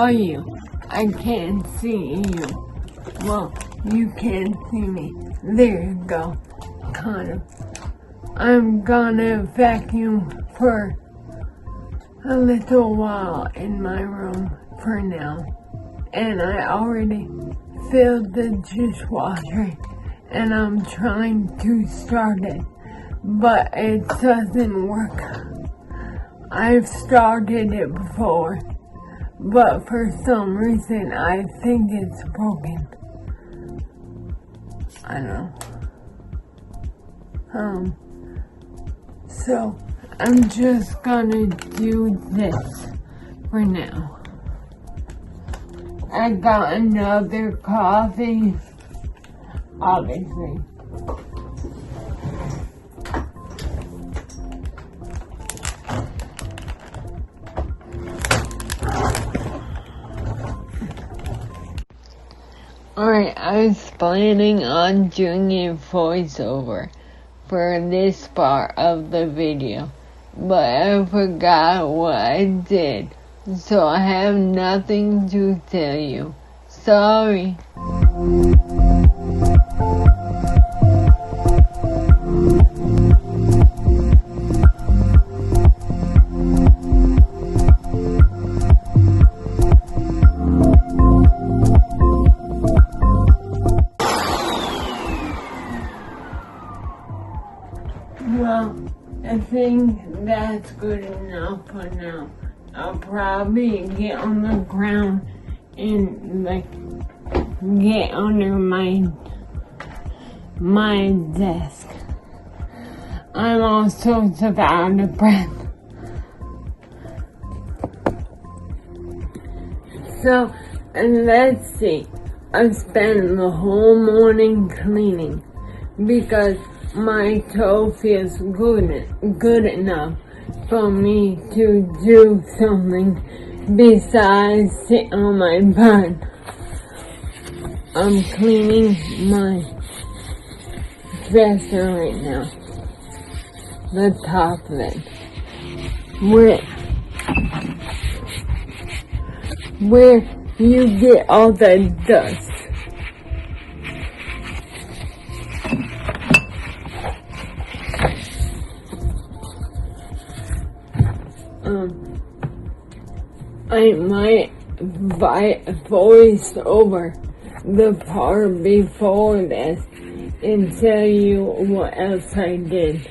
are you? I can't see you. Well, you can't see me. There you go. Kind of. I'm gonna vacuum for a little while in my room for now. And I already filled the dishwasher and I'm trying to start it, but it doesn't work. I've started it before, but for some reason I think it's broken. I don't know. So I'm just gonna do this for now. I got another coffee, obviously. Alright, I was planning on doing a voiceover for this part of the video, but I forgot what I did, so I have nothing to tell you. Sorry. Well, I think that's good enough for now. I'll probably get on the ground and get under my desk. I'm also out of breath. So, let's see. I spent the whole morning cleaning because my toe feels good enough for me to do something besides sit on my butt. I'm cleaning my dresser right now. The top of it. Where you get all the dust. I might voice over the part before this and tell you what else I did,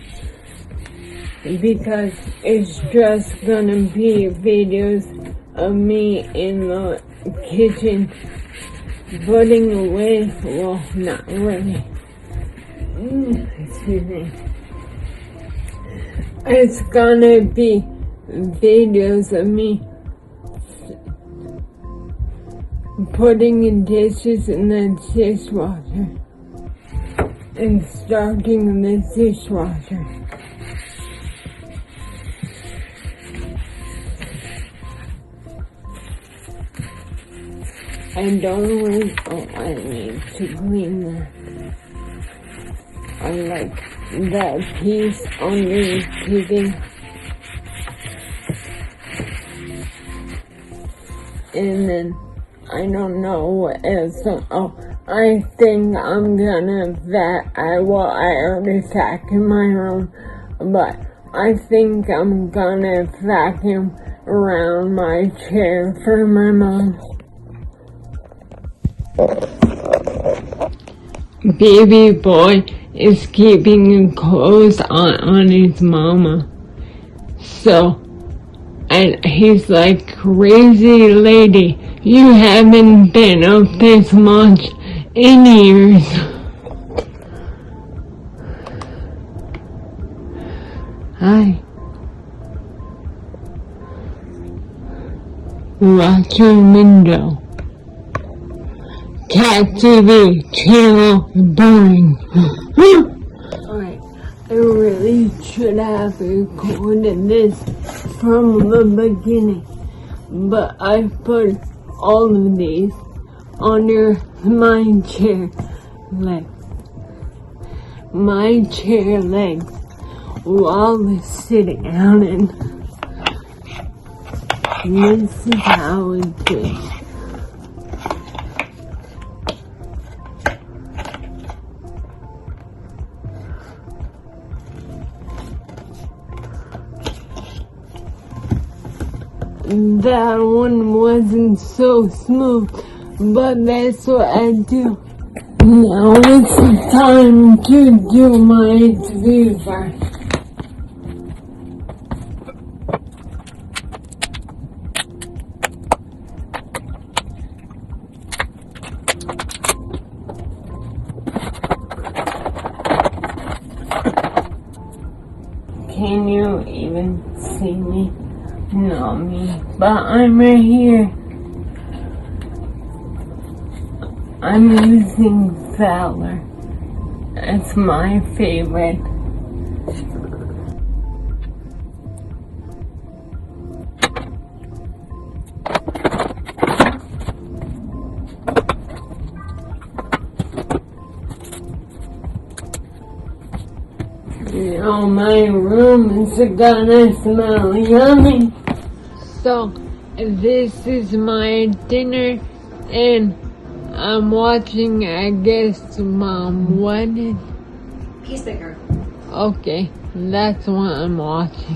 because it's just gonna be videos of me in the kitchen putting away, well, not really, excuse me. It's gonna be videos of me putting dishes in the dishwasher and starting the dishwasher. I need to clean that. I like that piece underneath the and then I don't know what else. I think I'm gonna I already vacuumed my room, but I think I'm gonna vacuum around my chair for my mom. Baby boy is keeping clothes on his mama. So, and he's like, crazy lady, you haven't been up this much in years. Hi. Watch your window. Cat TV channel boring. Alright, I really should have recorded this from the beginning, but I put all of these under my chair legs. My chair legs while sitting on it. This is how it tastes. That one wasn't so smooth, but that's what I do. Now it's time to do my diffuser. Can you even see me? Not me, but I'm right here. I'm using Valor. It's my favorite. You know, my room is gonna smell yummy. So, this is my dinner, and I'm watching, I guess, Mom, what is... Peacemaker. Okay, that's what I'm watching.